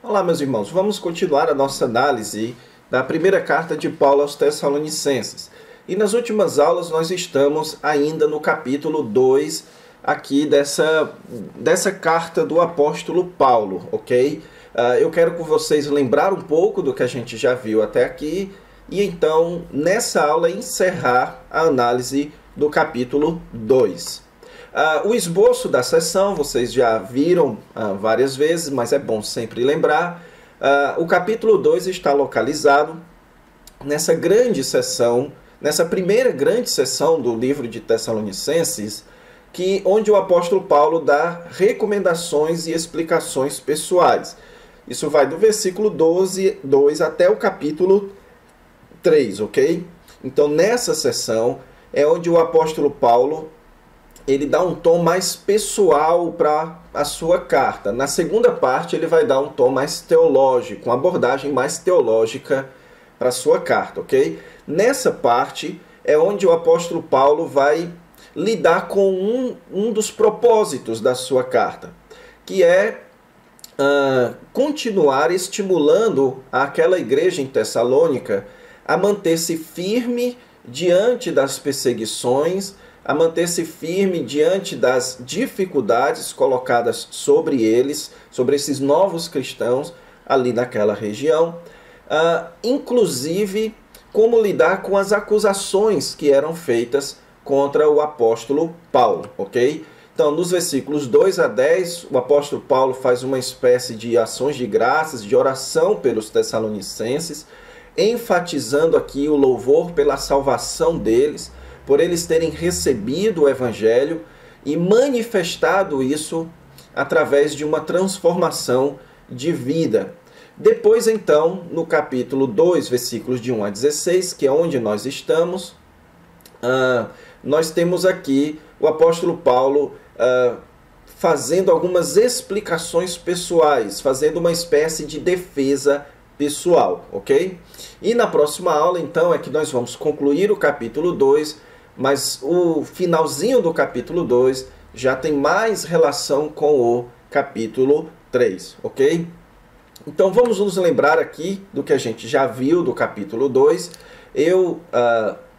Olá, meus irmãos, vamos continuar a nossa análise da primeira carta de Paulo aos Tessalonicenses. E nas últimas aulas nós estamos ainda no capítulo 2 aqui dessa carta do apóstolo Paulo, ok? Eu quero com vocês lembrar um pouco do que a gente já viu até aqui e então nessa aula encerrar a análise do capítulo 2. O esboço da sessão vocês já viram várias vezes, mas é bom sempre lembrar. O capítulo 2 está localizado nessa grande sessão, nessa primeira grande sessão do livro de Tessalonicenses, onde o apóstolo Paulo dá recomendações e explicações pessoais. Isso vai do versículo 2 até o capítulo 3, ok? Então nessa sessão é onde o apóstolo Paulo ele dá um tom mais pessoal para a sua carta. Na segunda parte, ele vai dar um tom mais teológico, uma abordagem mais teológica para a sua carta, ok? Nessa parte é onde o apóstolo Paulo vai lidar com um dos propósitos da sua carta, que é continuar estimulando aquela igreja em Tessalônica a manter-se firme diante das perseguições, a manter-se firme diante das dificuldades colocadas sobre eles, sobre esses novos cristãos ali naquela região, inclusive como lidar com as acusações que eram feitas contra o apóstolo Paulo, ok? Então, nos versículos 2 a 10, o apóstolo Paulo faz uma espécie de ações de graças, de oração pelos tessalonicenses, enfatizando aqui o louvor pela salvação deles, por eles terem recebido o Evangelho e manifestado isso através de uma transformação de vida. Depois, então, no capítulo 2, versículos de 1 a 16, que é onde nós estamos, nós temos aqui o apóstolo Paulo fazendo algumas explicações pessoais, fazendo uma espécie de defesa pessoal, ok? E na próxima aula, então, é que nós vamos concluir o capítulo 2, mas o finalzinho do capítulo 2 já tem mais relação com o capítulo 3, ok? Então vamos nos lembrar aqui do que a gente já viu do capítulo 2. Eu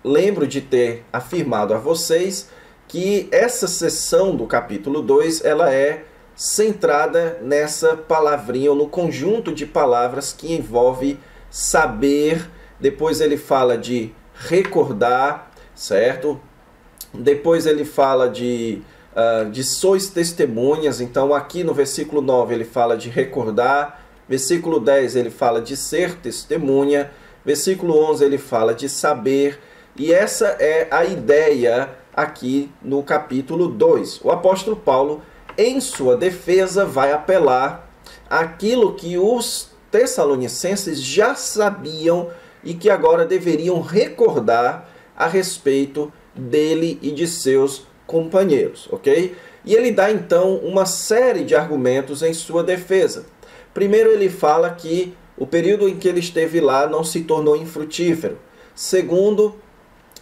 lembro de ter afirmado a vocês que essa seção do capítulo 2 ela é centrada nessa palavrinha, ou no conjunto de palavras que envolve saber. Depois ele fala de recordar, certo? Depois ele fala de sois testemunhas. Então aqui no versículo 9 ele fala de recordar, versículo 10 ele fala de ser testemunha, versículo 11 ele fala de saber, e essa é a ideia aqui no capítulo 2. O apóstolo Paulo, em sua defesa, vai apelar àquilo que os tessalonicenses já sabiam e que agora deveriam recordar a respeito dele e de seus companheiros, ok? E ele dá então uma série de argumentos em sua defesa. Primeiro ele fala que o período em que ele esteve lá não se tornou infrutífero. Segundo,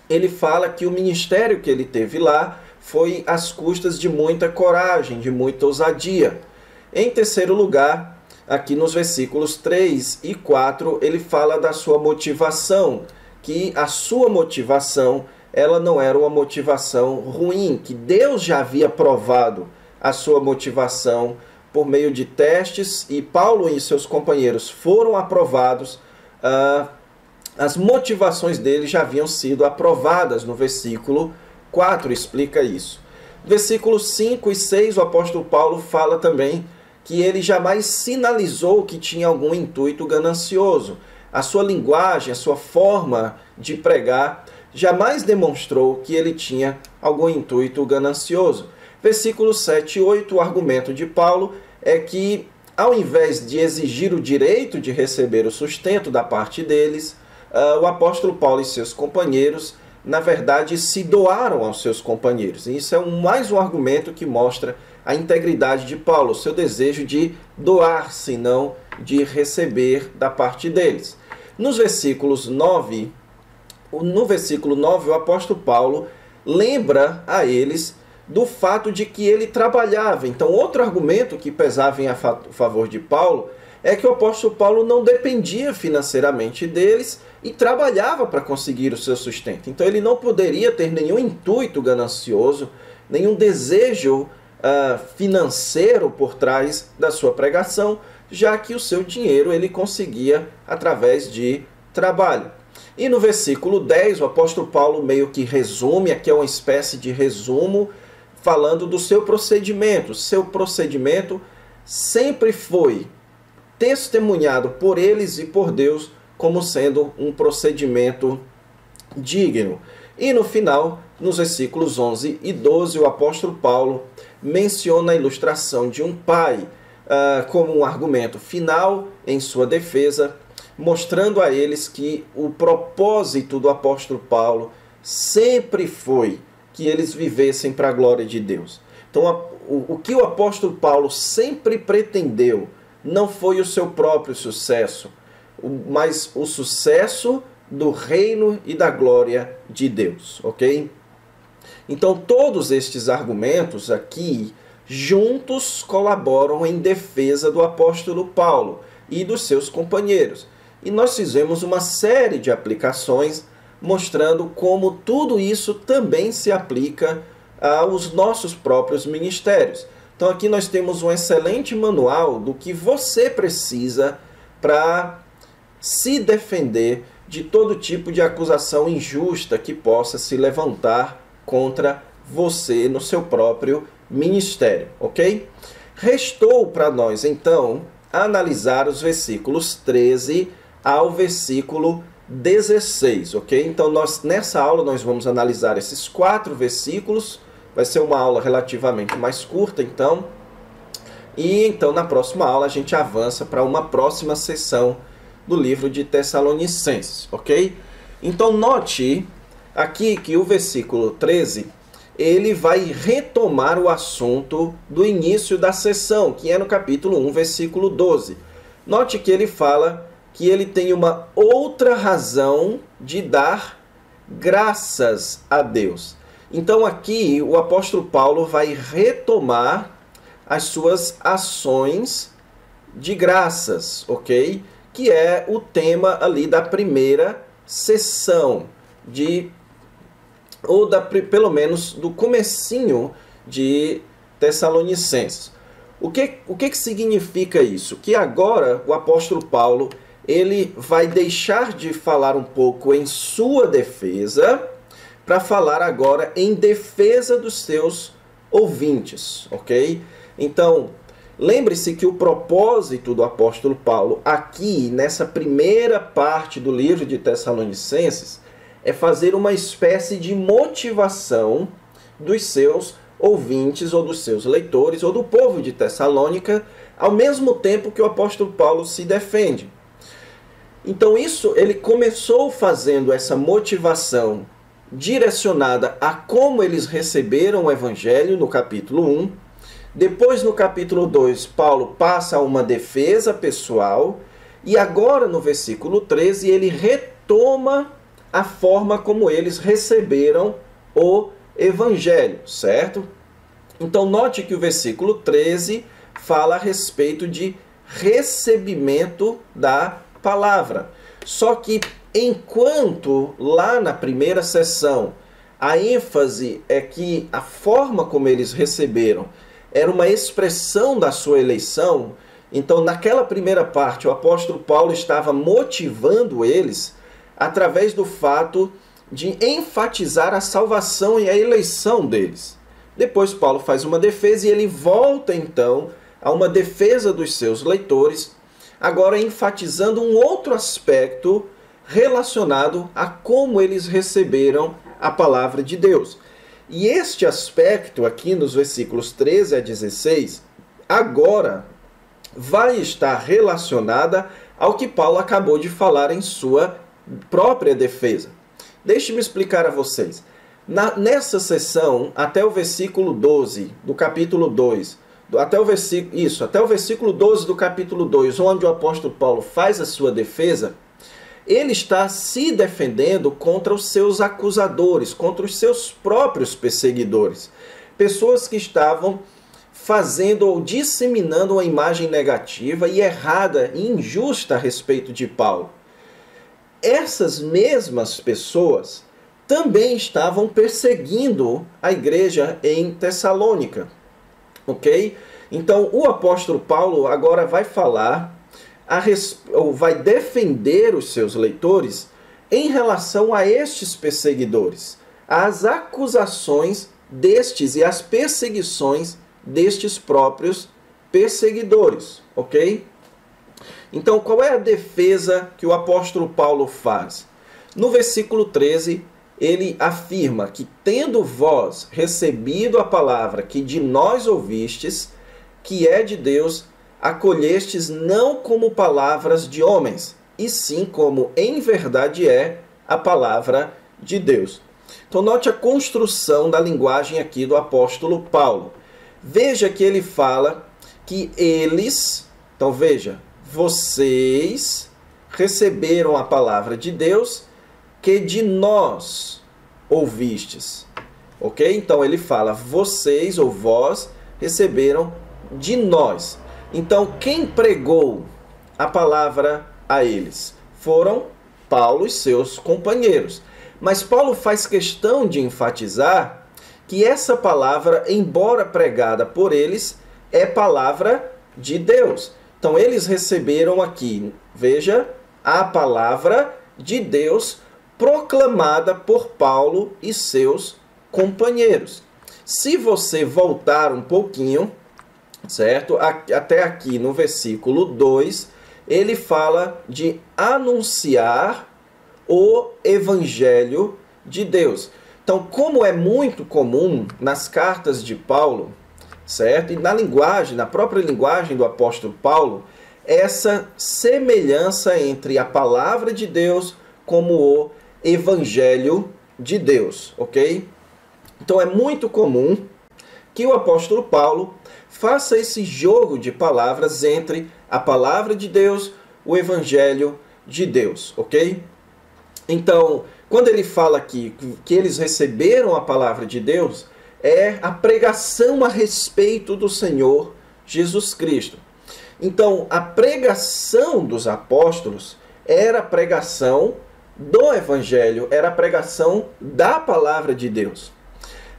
ele fala que o ministério que ele teve lá foi às custas de muita coragem, de muita ousadia. Em terceiro lugar, aqui nos versículos 3 e 4, ele fala da sua motivação, que a sua motivação ela não era uma motivação ruim, que Deus já havia provado a sua motivação por meio de testes, e Paulo e seus companheiros foram aprovados. As motivações dele já haviam sido aprovadas. No versículo 4 explica isso. Versículos 5 e 6, o apóstolo Paulo fala também que ele jamais sinalizou que tinha algum intuito ganancioso. A sua linguagem, a sua forma de pregar jamais demonstrou que ele tinha algum intuito ganancioso. Versículos 7 e 8, o argumento de Paulo é que, ao invés de exigir o direito de receber o sustento da parte deles, o apóstolo Paulo e seus companheiros, na verdade, se doaram aos seus companheiros. E isso é mais um argumento que mostra a integridade de Paulo, o seu desejo de doar-se, não de receber da parte deles. No versículo 9, o apóstolo Paulo lembra a eles do fato de que ele trabalhava. Então, outro argumento que pesava em favor de Paulo é que o apóstolo Paulo não dependia financeiramente deles e trabalhava para conseguir o seu sustento. Então ele não poderia ter nenhum intuito ganancioso, nenhum desejo financeiro por trás da sua pregação, já que o seu dinheiro ele conseguia através de trabalho. E no versículo 10, o apóstolo Paulo meio que resume, aqui é uma espécie de resumo, falando do seu procedimento. Seu procedimento sempre foi testemunhado por eles e por Deus como sendo um procedimento digno. E no final, nos versículos 11 e 12, o apóstolo Paulo menciona a ilustração de um pai como um argumento final em sua defesa, mostrando a eles que o propósito do apóstolo Paulo sempre foi que eles vivessem para a glória de Deus. Então, o que o apóstolo Paulo sempre pretendeu não foi o seu próprio sucesso, mas o sucesso do reino e da glória de Deus, ok? Então, todos estes argumentos aqui, juntos colaboram em defesa do apóstolo Paulo e dos seus companheiros. E nós fizemos uma série de aplicações mostrando como tudo isso também se aplica aos nossos próprios ministérios. Então aqui nós temos um excelente manual do que você precisa para se defender de todo tipo de acusação injusta que possa se levantar contra você no seu próprio ministério, ok? Restou para nós, então, analisar os versículos 13 ao versículo 16, ok? Então, nessa aula nós vamos analisar esses 4 versículos. Vai ser uma aula relativamente mais curta, então. E então, na próxima aula, a gente avança para uma próxima sessão do livro de Tessalonicenses, ok? Então, note aqui que o versículo 13, ele vai retomar o assunto do início da sessão, que é no capítulo 1, versículo 12. Note que ele fala que ele tem uma outra razão de dar graças a Deus. Então aqui o apóstolo Paulo vai retomar as suas ações de graças, ok? Que é o tema ali da primeira sessão, pelo menos do comecinho de Tessalonicenses. O que significa isso? Que agora o apóstolo Paulo ele vai deixar de falar um pouco em sua defesa para falar agora em defesa dos seus ouvintes, ok? Então, lembre-se que o propósito do apóstolo Paulo aqui, nessa primeira parte do livro de Tessalonicenses, é fazer uma espécie de motivação dos seus ouvintes ou dos seus leitores ou do povo de Tessalônica, ao mesmo tempo que o apóstolo Paulo se defende. Então ele começou fazendo essa motivação direcionada a como eles receberam o evangelho no capítulo 1. Depois, no capítulo 2, Paulo passa a uma defesa pessoal. E agora, no versículo 13, ele retoma a forma como eles receberam o evangelho, certo? Então, note que o versículo 13 fala a respeito de recebimento da palavra. Só que enquanto lá na primeira sessão a ênfase é que a forma como eles receberam era uma expressão da sua eleição, então naquela primeira parte o apóstolo Paulo estava motivando eles através do fato de enfatizar a salvação e a eleição deles. Depois Paulo faz uma defesa e ele volta então a uma defesa dos seus leitores, agora enfatizando um outro aspecto relacionado a como eles receberam a palavra de Deus. E este aspecto aqui nos versículos 13 a 16, agora vai estar relacionada ao que Paulo acabou de falar em sua própria defesa. Deixe-me explicar a vocês. Nessa sessão, até o versículo 12 do capítulo 2, até o versículo 12 do capítulo 2, onde o apóstolo Paulo faz a sua defesa, ele está se defendendo contra os seus acusadores, contra os seus próprios perseguidores. Pessoas que estavam fazendo ou disseminando uma imagem negativa e errada e injusta a respeito de Paulo. Essas mesmas pessoas também estavam perseguindo a igreja em Tessalônica, ok? Então, o apóstolo Paulo agora vai falar, ou vai defender os seus leitores em relação a estes perseguidores, as acusações destes e as perseguições destes próprios perseguidores, ok? Então, qual é a defesa que o apóstolo Paulo faz? No versículo 13, ele afirma que, tendo vós recebido a palavra que de nós ouvistes, que é de Deus, acolhestes não como palavras de homens, e sim como em verdade é a palavra de Deus. Então note a construção da linguagem aqui do apóstolo Paulo. Veja que ele fala que eles, então veja, vocês receberam a palavra de Deus que de nós ouvistes. Ok? Então ele fala, vocês ou vós receberam de nós. Então quem pregou a palavra a eles? Foram Paulo e seus companheiros. Mas Paulo faz questão de enfatizar que essa palavra, embora pregada por eles, é palavra de Deus. Então eles receberam aqui, veja, a palavra de Deus proclamada por Paulo e seus companheiros. Se você voltar um pouquinho, certo? Até aqui no versículo 2, ele fala de anunciar o evangelho de Deus. Então, como é muito comum nas cartas de Paulo, certo? E na própria linguagem do apóstolo Paulo, essa semelhança entre a palavra de Deus como o evangelho de Deus, ok? Então é muito comum que o apóstolo Paulo faça esse jogo de palavras entre a palavra de Deus, o evangelho de Deus, ok? Então, quando ele fala aqui que eles receberam a palavra de Deus, é a pregação a respeito do Senhor Jesus Cristo. Então, a pregação dos apóstolos era a pregação do evangelho, era a pregação da palavra de Deus.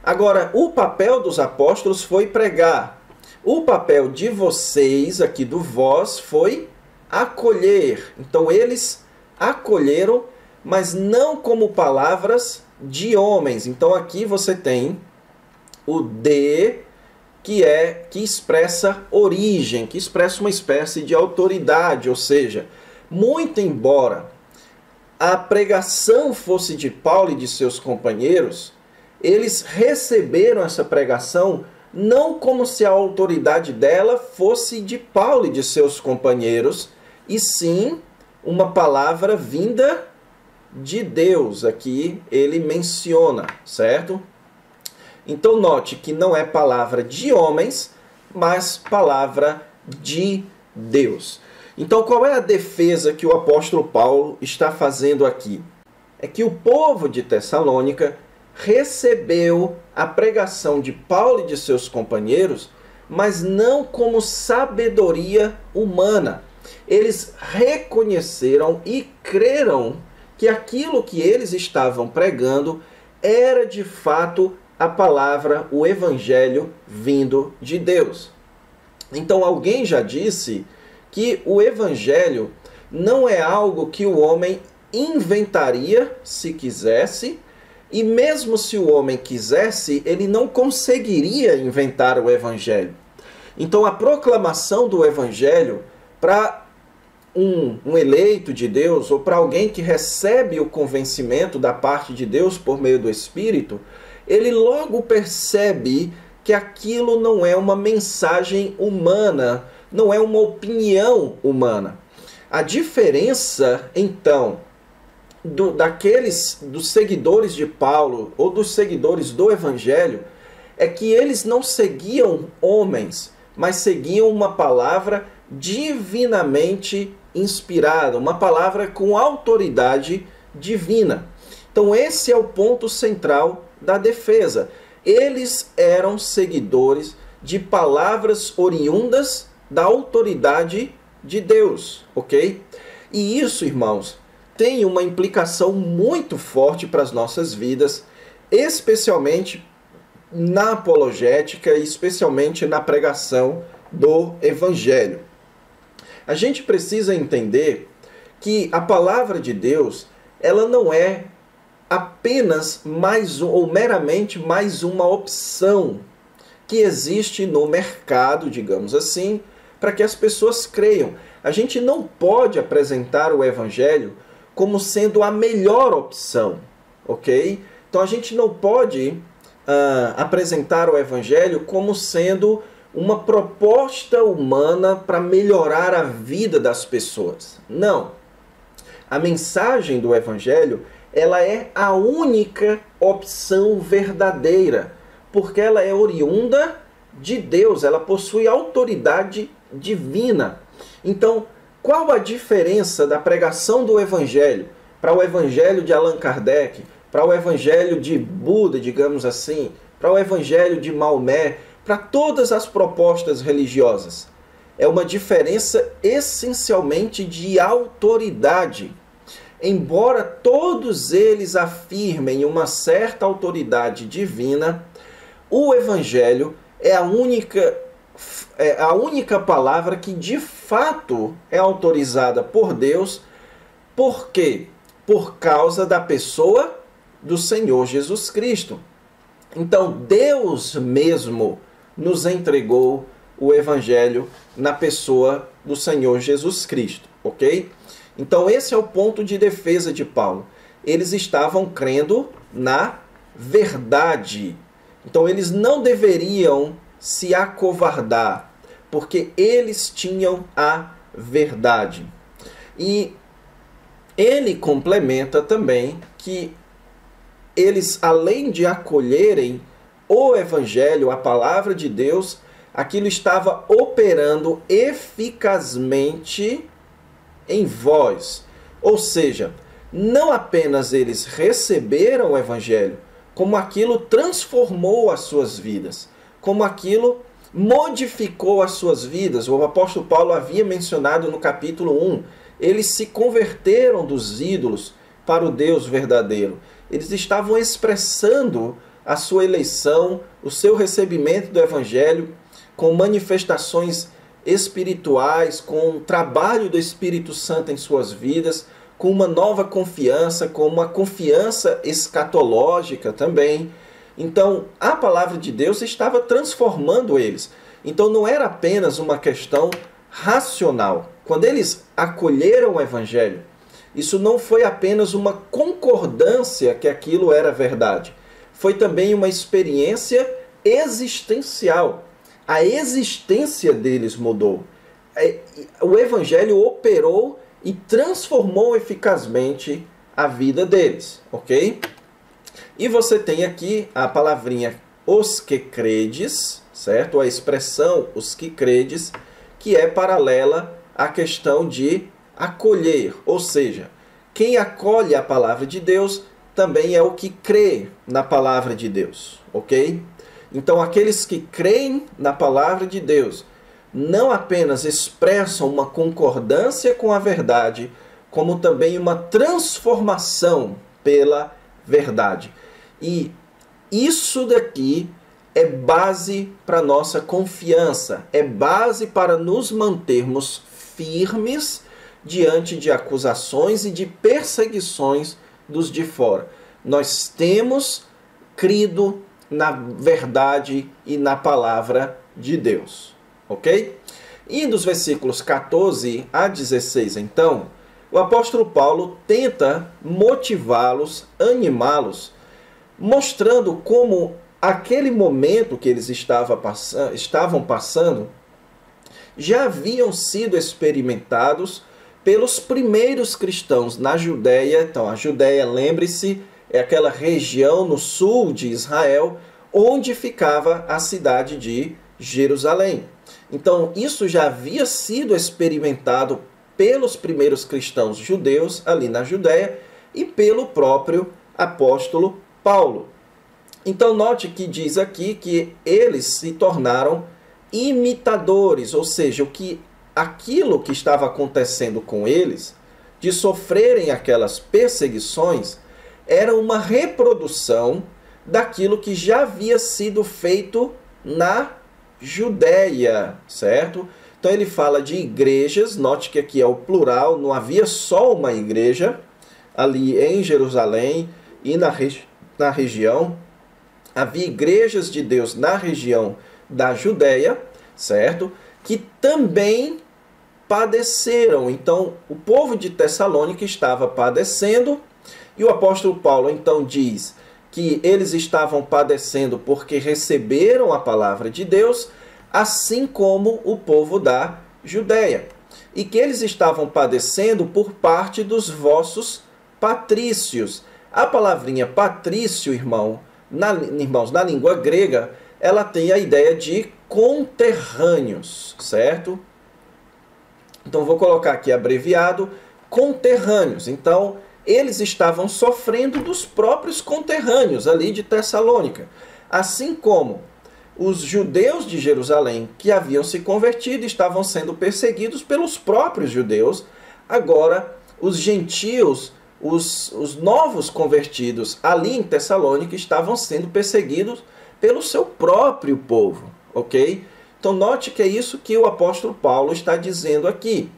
Agora, o papel dos apóstolos foi pregar. O papel de vocês, aqui do vós, foi acolher. Então, eles acolheram, mas não como palavras de homens. Então, aqui você tem o de, que expressa origem, que expressa uma espécie de autoridade. Ou seja, muito embora a pregação fosse de Paulo e de seus companheiros, eles receberam essa pregação não como se a autoridade dela fosse de Paulo e de seus companheiros, e sim uma palavra vinda de Deus. Aqui ele menciona, certo? Então note que não é palavra de homens, mas palavra de Deus. Então qual é a defesa que o apóstolo Paulo está fazendo aqui? É que o povo de Tessalônica recebeu a pregação de Paulo e de seus companheiros, mas não como sabedoria humana. Eles reconheceram e creram que aquilo que eles estavam pregando era de fato a palavra, o evangelho vindo de Deus. Então alguém já disse que o evangelho não é algo que o homem inventaria se quisesse, e mesmo se o homem quisesse, ele não conseguiria inventar o evangelho. Então a proclamação do evangelho para um eleito de Deus, ou para alguém que recebe o convencimento da parte de Deus por meio do Espírito, ele logo percebe que aquilo não é uma mensagem humana, não é uma opinião humana. A diferença, então, dos seguidores de Paulo ou dos seguidores do Evangelho é que eles não seguiam homens, mas seguiam uma palavra divinamente inspirada, uma palavra com autoridade divina. Então esse é o ponto central da defesa. Eles eram seguidores de palavras oriundas da autoridade de Deus, ok? E isso, irmãos, tem uma implicação muito forte para as nossas vidas, especialmente na apologética e especialmente na pregação do Evangelho. A gente precisa entender que a palavra de Deus, ela não é apenas ou meramente mais uma opção que existe no mercado, digamos assim, para que as pessoas creiam. A gente não pode apresentar o Evangelho como sendo a melhor opção, ok? Então a gente não pode apresentar o Evangelho como sendo uma proposta humana para melhorar a vida das pessoas. Não. A mensagem do Evangelho, ela é a única opção verdadeira, porque ela é oriunda de Deus, ela possui autoridade divina. Então, qual a diferença da pregação do Evangelho para o Evangelho de Allan Kardec, para o Evangelho de Buda, digamos assim, para o Evangelho de Maomé, para todas as propostas religiosas? É uma diferença essencialmente de autoridade. Embora todos eles afirmem uma certa autoridade divina, o Evangelho é a única palavra que de fato é autorizada por Deus. Por quê? Por causa da pessoa do Senhor Jesus Cristo. Então, Deus mesmo nos entregou o Evangelho na pessoa do Senhor Jesus Cristo, ok? Então, esse é o ponto de defesa de Paulo. Eles estavam crendo na verdade. Então, eles não deveriam se acovardar, porque eles tinham a verdade. E ele complementa também que eles, além de acolherem o Evangelho, a palavra de Deus, aquilo estava operando eficazmente em vós. Ou seja, não apenas eles receberam o Evangelho, como aquilo transformou as suas vidas, como aquilo modificou as suas vidas. O apóstolo Paulo havia mencionado no capítulo 1, eles se converteram dos ídolos para o Deus verdadeiro. Eles estavam expressando a sua eleição, o seu recebimento do Evangelho, com manifestações espirituais, com o trabalho do Espírito Santo em suas vidas, com uma nova confiança, com uma confiança escatológica também. Então, a palavra de Deus estava transformando eles. Então, não era apenas uma questão racional. Quando eles acolheram o Evangelho, isso não foi apenas uma concordância que aquilo era verdade. Foi também uma experiência existencial. A existência deles mudou. O Evangelho operou e transformou eficazmente a vida deles, ok? E você tem aqui a palavrinha os que credes, certo? A expressão os que credes, que é paralela à questão de acolher, ou seja, quem acolhe a palavra de Deus também é o que crê na palavra de Deus, ok? Então, aqueles que creem na palavra de Deus não apenas expressam uma concordância com a verdade, como também uma transformação pela verdade. E isso daqui é base para nossa confiança, é base para nos mantermos firmes diante de acusações e de perseguições dos de fora. Nós temos crido na verdade e na palavra de Deus, ok? E dos versículos 14 a 16, então, o apóstolo Paulo tenta motivá-los, animá-los, mostrando como aquele momento que eles estavam passando já haviam sido experimentados pelos primeiros cristãos na Judéia. Então, a Judéia, lembre-se, é aquela região no sul de Israel, onde ficava a cidade de Jerusalém. Então, isso já havia sido experimentado pelos primeiros cristãos judeus ali na Judéia e pelo próprio apóstolo Paulo. Então, note que diz aqui que eles se tornaram imitadores, ou seja, aquilo que estava acontecendo com eles, de sofrerem aquelas perseguições, era uma reprodução daquilo que já havia sido feito na Judéia, certo? Então ele fala de igrejas, note que aqui é o plural, não havia só uma igreja ali em Jerusalém e na região. Havia igrejas de Deus na região da Judéia, certo? Que também padeceram. Então, o povo de Tessalônica estava padecendo, e o apóstolo Paulo então diz que eles estavam padecendo porque receberam a palavra de Deus, assim como o povo da Judéia. E que eles estavam padecendo por parte dos vossos patrícios. A palavrinha patrício, irmãos, na língua grega, ela tem a ideia de conterrâneos, certo? Então, vou colocar aqui abreviado, conterrâneos. Então, eles estavam sofrendo dos próprios conterrâneos ali de Tessalônica. Assim como os judeus de Jerusalém, que haviam se convertido, estavam sendo perseguidos pelos próprios judeus. Agora, os gentios, os novos convertidos ali em Tessalônica, estavam sendo perseguidos pelo seu próprio povo, ok? Então, note que é isso que o apóstolo Paulo está dizendo aqui,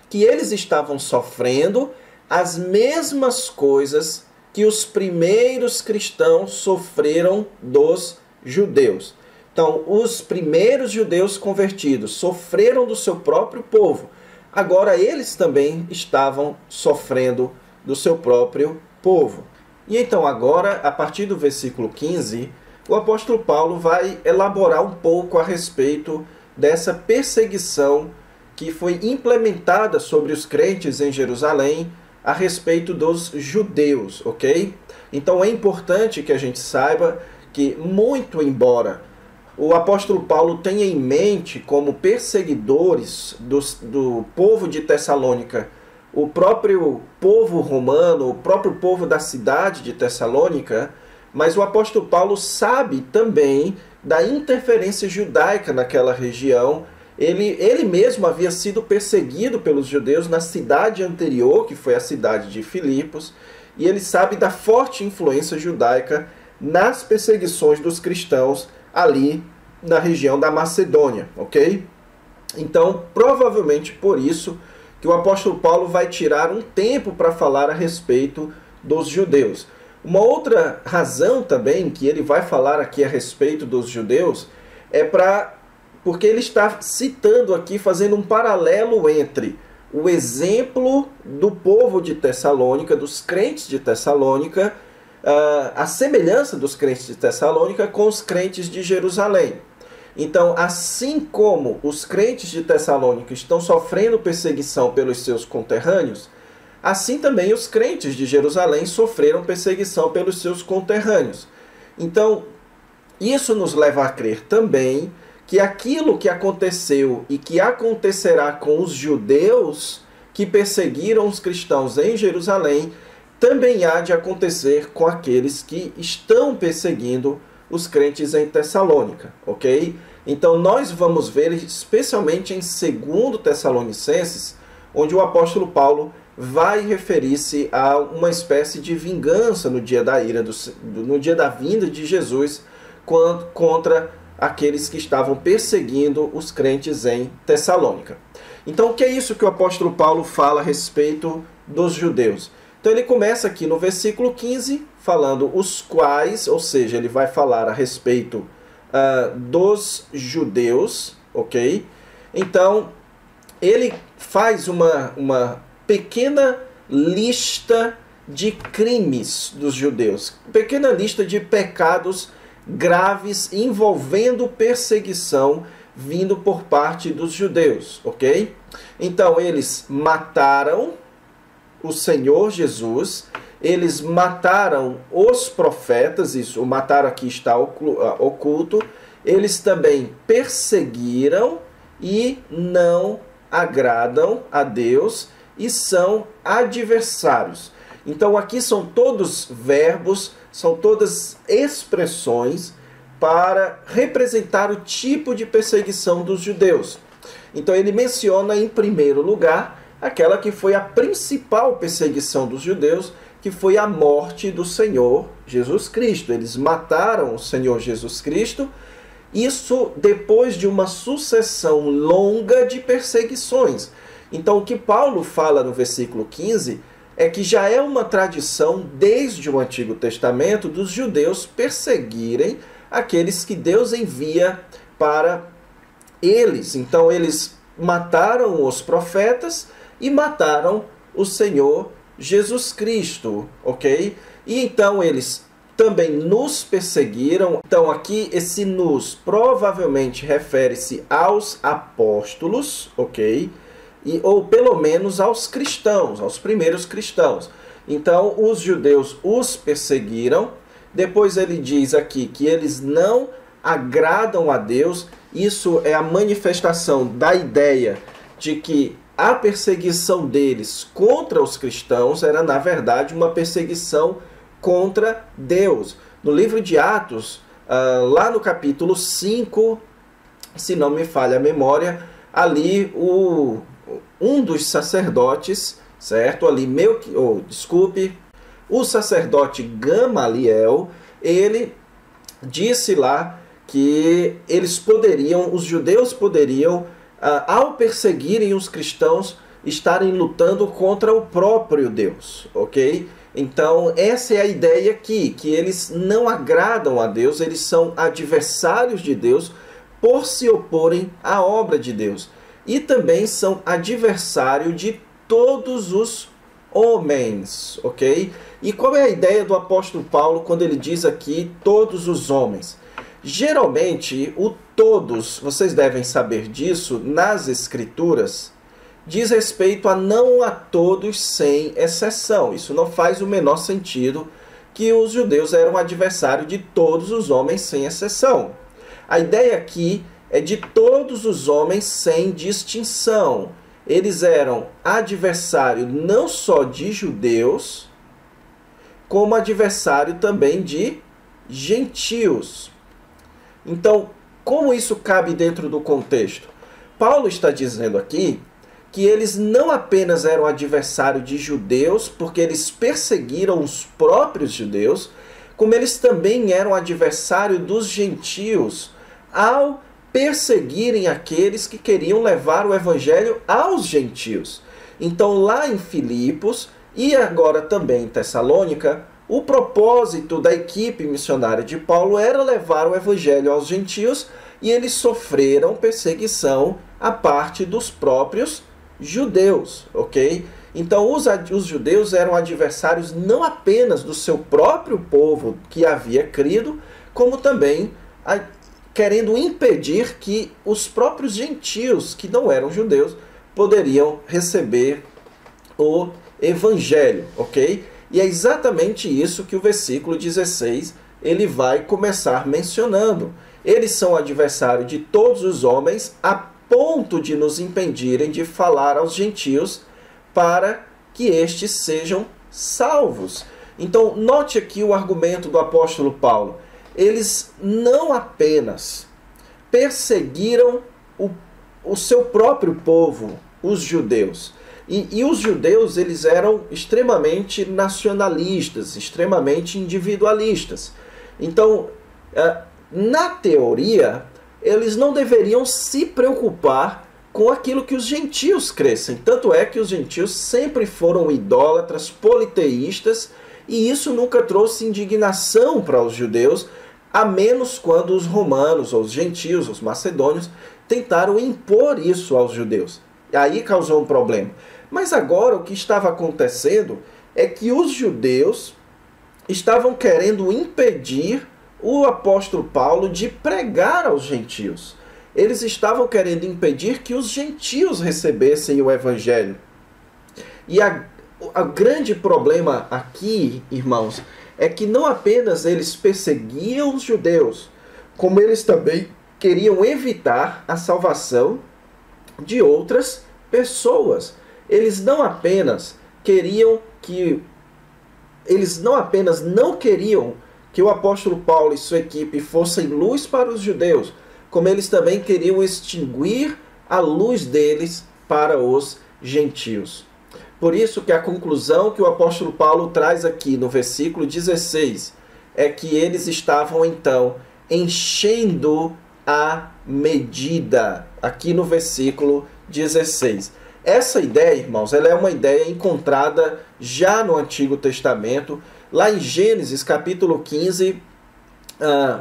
que eles estavam sofrendo as mesmas coisas que os primeiros cristãos sofreram dos judeus. Então, os primeiros judeus convertidos sofreram do seu próprio povo. Agora, eles também estavam sofrendo do seu próprio povo. E então, agora, a partir do versículo 15, o apóstolo Paulo vai elaborar um pouco a respeito dessa perseguição que foi implementada sobre os crentes em Jerusalém a respeito dos judeus, ok? Então é importante que a gente saiba que, muito embora o apóstolo Paulo tenha em mente como perseguidores do povo de Tessalônica o próprio povo romano, o próprio povo da cidade de Tessalônica, mas o apóstolo Paulo sabe também da interferência judaica naquela região. Ele mesmo havia sido perseguido pelos judeus na cidade anterior, que foi a cidade de Filipos, e ele sabe da forte influência judaica nas perseguições dos cristãos ali na região da Macedônia, ok? Então, provavelmente por isso que o apóstolo Paulo vai tirar um tempo para falar a respeito dos judeus. Uma outra razão também que ele vai falar aqui a respeito dos judeus é porque ele está citando aqui, fazendo um paralelo entre o exemplo do povo de Tessalônica, dos crentes de Tessalônica, a semelhança dos crentes de Tessalônica com os crentes de Jerusalém. Então, assim como os crentes de Tessalônica estão sofrendo perseguição pelos seus conterrâneos, assim também os crentes de Jerusalém sofreram perseguição pelos seus conterrâneos. Então, isso nos leva a crer também que aquilo que aconteceu e que acontecerá com os judeus que perseguiram os cristãos em Jerusalém, também há de acontecer com aqueles que estão perseguindo os crentes em Tessalônica, ok? Então nós vamos ver, especialmente em 2 Tessalonicenses, onde o apóstolo Paulo vai referir-se a uma espécie de vingança no dia da ira, no dia da vinda de Jesus contra aqueles que estavam perseguindo os crentes em Tessalônica. Então, o que é isso que o apóstolo Paulo fala a respeito dos judeus? Então, ele começa aqui no versículo 15, falando os quais, ou seja, ele vai falar a respeito dos judeus, ok? Então, ele faz uma pequena lista de crimes dos judeus, pequena lista de pecados graves envolvendo perseguição vindo por parte dos judeus, ok? Então, eles mataram o Senhor Jesus, eles mataram os profetas, isso, o matar aqui está oculto, eles também perseguiram e não agradam a Deus e são adversários. Então aqui são todos verbos, são todas expressões para representar o tipo de perseguição dos judeus. Então ele menciona em primeiro lugar aquela que foi a principal perseguição dos judeus, que foi a morte do Senhor Jesus Cristo. Eles mataram o Senhor Jesus Cristo, isso depois de uma sucessão longa de perseguições. Então o que Paulo fala no versículo 15 é que já é uma tradição desde o Antigo Testamento dos judeus perseguirem aqueles que Deus envia para eles. Então eles mataram os profetas e mataram o Senhor Jesus Cristo, ok? E então eles também nos perseguiram. Então aqui esse nos provavelmente refere-se aos apóstolos, ok? Ou pelo menos aos cristãos, aos primeiros cristãos. Então os judeus os perseguiram. Depois ele diz aqui que eles não agradam a Deus. Isso é a manifestação da ideia de que a perseguição deles contra os cristãos era, na verdade, uma perseguição contra Deus. No livro de Atos, lá no capítulo 5, se não me falha a memória, ali um dos sacerdotes, certo? Ali o sacerdote Gamaliel, ele disse lá que os judeus poderiam, ao perseguirem os cristãos, estarem lutando contra o próprio Deus, ok? Então essa é a ideia aqui, que eles não agradam a Deus, eles são adversários de Deus por se oporem à obra de Deus. E também são adversários de todos os homens, ok? E qual é a ideia do apóstolo Paulo quando ele diz aqui todos os homens? Geralmente, o todos, vocês devem saber disso, nas escrituras, diz respeito a não a todos sem exceção. Isso não faz o menor sentido, que os judeus eram adversários de todos os homens sem exceção. A ideia aqui é de todos os homens sem distinção. Eles eram adversários não só de judeus, como adversário também de gentios. Então, como isso cabe dentro do contexto? Paulo está dizendo aqui que eles não apenas eram adversários de judeus, porque eles perseguiram os próprios judeus, como eles também eram adversários dos gentios, ao perseguirem aqueles que queriam levar o evangelho aos gentios. Então, lá em Filipos e agora também em Tessalônica, o propósito da equipe missionária de Paulo era levar o evangelho aos gentios, e eles sofreram perseguição à parte dos próprios judeus, ok? Então os judeus eram adversários não apenas do seu próprio povo que havia crido, como também querendo impedir que os próprios gentios, que não eram judeus, poderiam receber o evangelho, ok? E é exatamente isso que o versículo 16 ele vai começar mencionando. Eles são adversários de todos os homens, a ponto de nos impedirem de falar aos gentios para que estes sejam salvos. Então, note aqui o argumento do apóstolo Paulo. Eles não apenas perseguiram o seu próprio povo, os judeus. E os judeus, eles eram extremamente nacionalistas, extremamente individualistas. Então, na teoria, eles não deveriam se preocupar com aquilo que os gentios crescem. Tanto é que os gentios sempre foram idólatras, politeístas, e isso nunca trouxe indignação para os judeus, a menos quando os romanos, ou os gentios, os macedônios, tentaram impor isso aos judeus. E aí causou um problema. Mas agora o que estava acontecendo é que os judeus estavam querendo impedir o apóstolo Paulo de pregar aos gentios. Eles estavam querendo impedir que os gentios recebessem o evangelho. E o grande problema aqui, irmãos, é que não apenas eles perseguiam os judeus, como eles também queriam evitar a salvação de outras pessoas. Eles não apenas não queriam que o apóstolo Paulo e sua equipe fossem luz para os judeus, como eles também queriam extinguir a luz deles para os gentios. Por isso que a conclusão que o apóstolo Paulo traz aqui no versículo 16 é que eles estavam então enchendo a medida, aqui no versículo 16. Essa ideia, irmãos, ela é uma ideia encontrada já no Antigo Testamento. Lá em Gênesis, capítulo 15,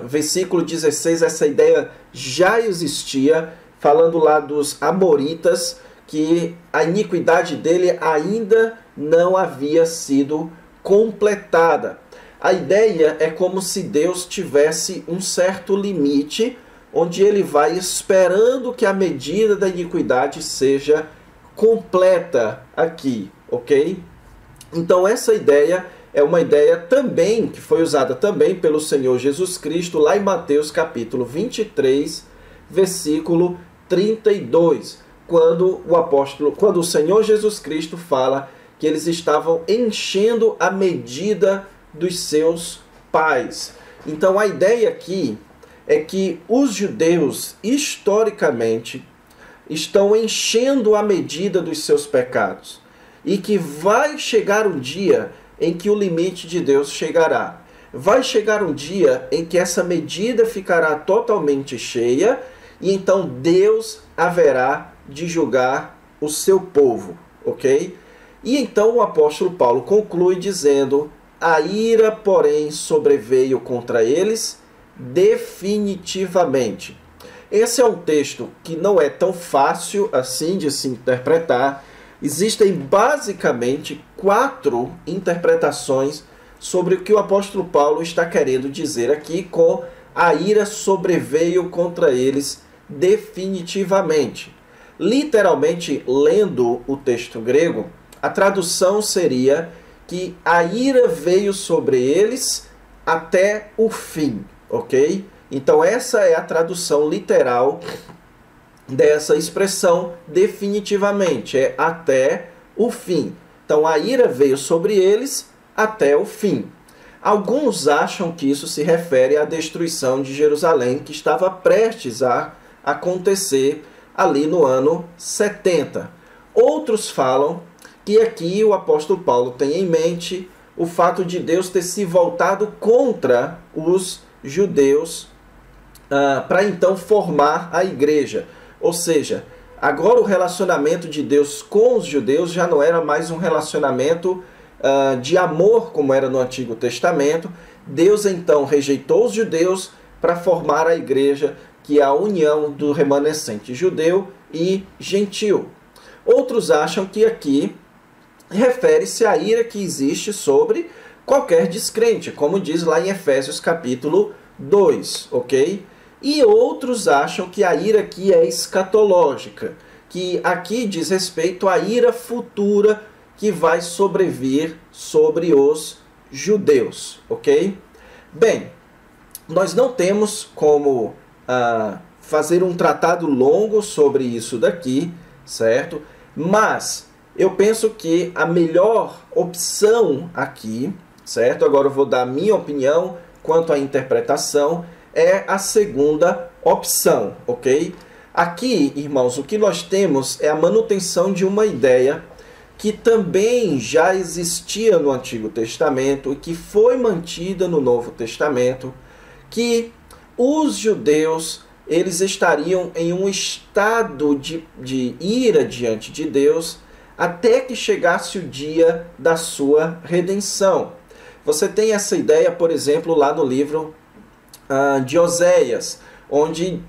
versículo 16, essa ideia já existia, falando lá dos amoritas, que a iniquidade dele ainda não havia sido completada. A ideia é como se Deus tivesse um certo limite, onde ele vai esperando que a medida da iniquidade seja completa aqui, ok? Então essa ideia é uma ideia também que foi usada também pelo Senhor Jesus Cristo lá em Mateus capítulo 23, versículo 32, quando o Senhor Jesus Cristo fala que eles estavam enchendo a medida dos seus pais. Então a ideia aqui é que os judeus, historicamente, estão enchendo a medida dos seus pecados. E que vai chegar um dia em que o limite de Deus chegará. Vai chegar um dia em que essa medida ficará totalmente cheia, e então Deus haverá de julgar o seu povo, ok? E então o apóstolo Paulo conclui dizendo: a ira, porém, sobreveio contra eles definitivamente. Esse é um texto que não é tão fácil assim de se interpretar. Existem basicamente 4 interpretações sobre o que o apóstolo Paulo está querendo dizer aqui com a ira sobreveio contra eles definitivamente. Literalmente, lendo o texto grego, a tradução seria que a ira veio sobre eles até o fim, ok? Então essa é a tradução literal dessa expressão definitivamente, é até o fim. Então a ira veio sobre eles até o fim. Alguns acham que isso se refere à destruição de Jerusalém, que estava prestes a acontecer ali no ano 70. Outros falam que aqui o apóstolo Paulo tem em mente o fato de Deus ter se voltado contra os judeus para então formar a igreja. Ou seja, agora o relacionamento de Deus com os judeus já não era mais um relacionamento de amor como era no Antigo Testamento. Deus então rejeitou os judeus para formar a igreja, que é a união do remanescente judeu e gentil. Outros acham que aqui refere-se à ira que existe sobre qualquer descrente, como diz lá em Efésios capítulo 2, ok? E outros acham que a ira aqui é escatológica, que aqui diz respeito à ira futura que vai sobrevir sobre os judeus, ok? Bem, nós não temos como fazer um tratado longo sobre isso daqui, certo? Mas eu penso que a melhor opção aqui, certo? Agora eu vou dar a minha opinião quanto à interpretação, é a segunda opção, ok? Aqui, irmãos, o que nós temos é a manutenção de uma ideia que também já existia no Antigo Testamento e que foi mantida no Novo Testamento, que os judeus eles estariam em um estado de ira diante de Deus até que chegasse o dia da sua redenção. Você tem essa ideia, por exemplo, lá no livro de Oséias, onde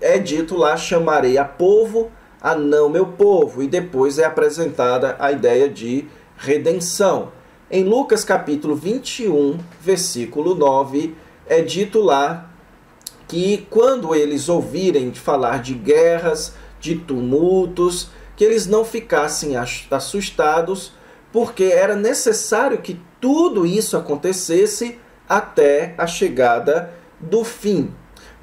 é dito lá: chamarei a povo a não meu povo, e depois é apresentada a ideia de redenção. Em Lucas capítulo 21, versículo 9, é dito lá que quando eles ouvirem falar de guerras, de tumultos, que eles não ficassem assustados, porque era necessário que tudo isso acontecesse até a chegada do fim.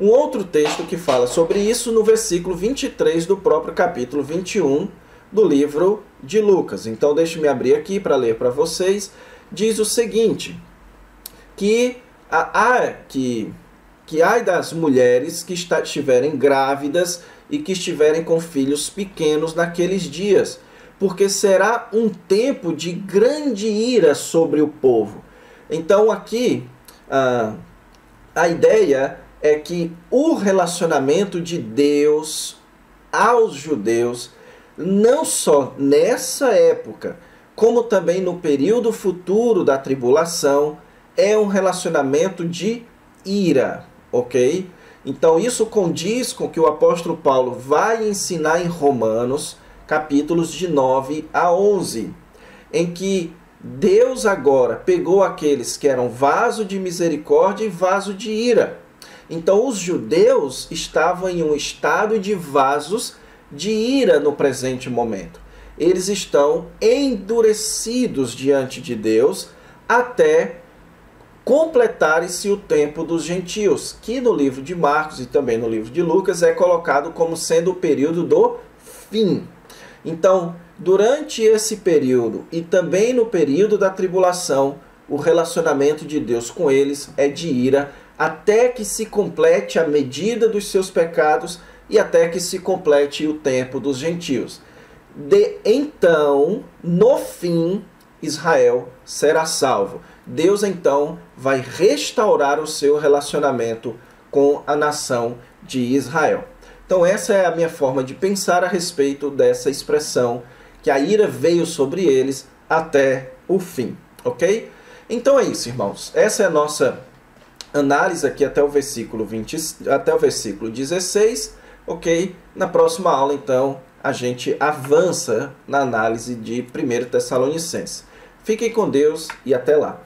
Um outro texto que fala sobre isso no versículo 23 do próprio capítulo 21 do livro de Lucas. Então deixe-me abrir aqui para ler para vocês. Diz o seguinte: que ai das mulheres que estiverem grávidas e que estiverem com filhos pequenos naqueles dias, porque será um tempo de grande ira sobre o povo. Então aqui a ideia é que o relacionamento de Deus aos judeus, não só nessa época, como também no período futuro da tribulação, é um relacionamento de ira, ok? Então isso condiz com o que o apóstolo Paulo vai ensinar em Romanos, capítulos de 9 a 11, em que Deus agora pegou aqueles que eram vaso de misericórdia e vaso de ira. Então os judeus estavam em um estado de vasos de ira no presente momento. Eles estão endurecidos diante de Deus até completar-se o tempo dos gentios, que no livro de Marcos e também no livro de Lucas é colocado como sendo o período do fim. Então, durante esse período e também no período da tribulação, o relacionamento de Deus com eles é de ira, até que se complete a medida dos seus pecados e até que se complete o tempo dos gentios. Então, no fim, Israel será salvo. Deus, então, vai restaurar o seu relacionamento com a nação de Israel. Então, essa é a minha forma de pensar a respeito dessa expressão, que a ira veio sobre eles até o fim, ok? Então é isso, irmãos. Essa é a nossa análise aqui até o versículo 16, ok? Na próxima aula, então, a gente avança na análise de 1 Tessalonicenses. Fiquem com Deus e até lá.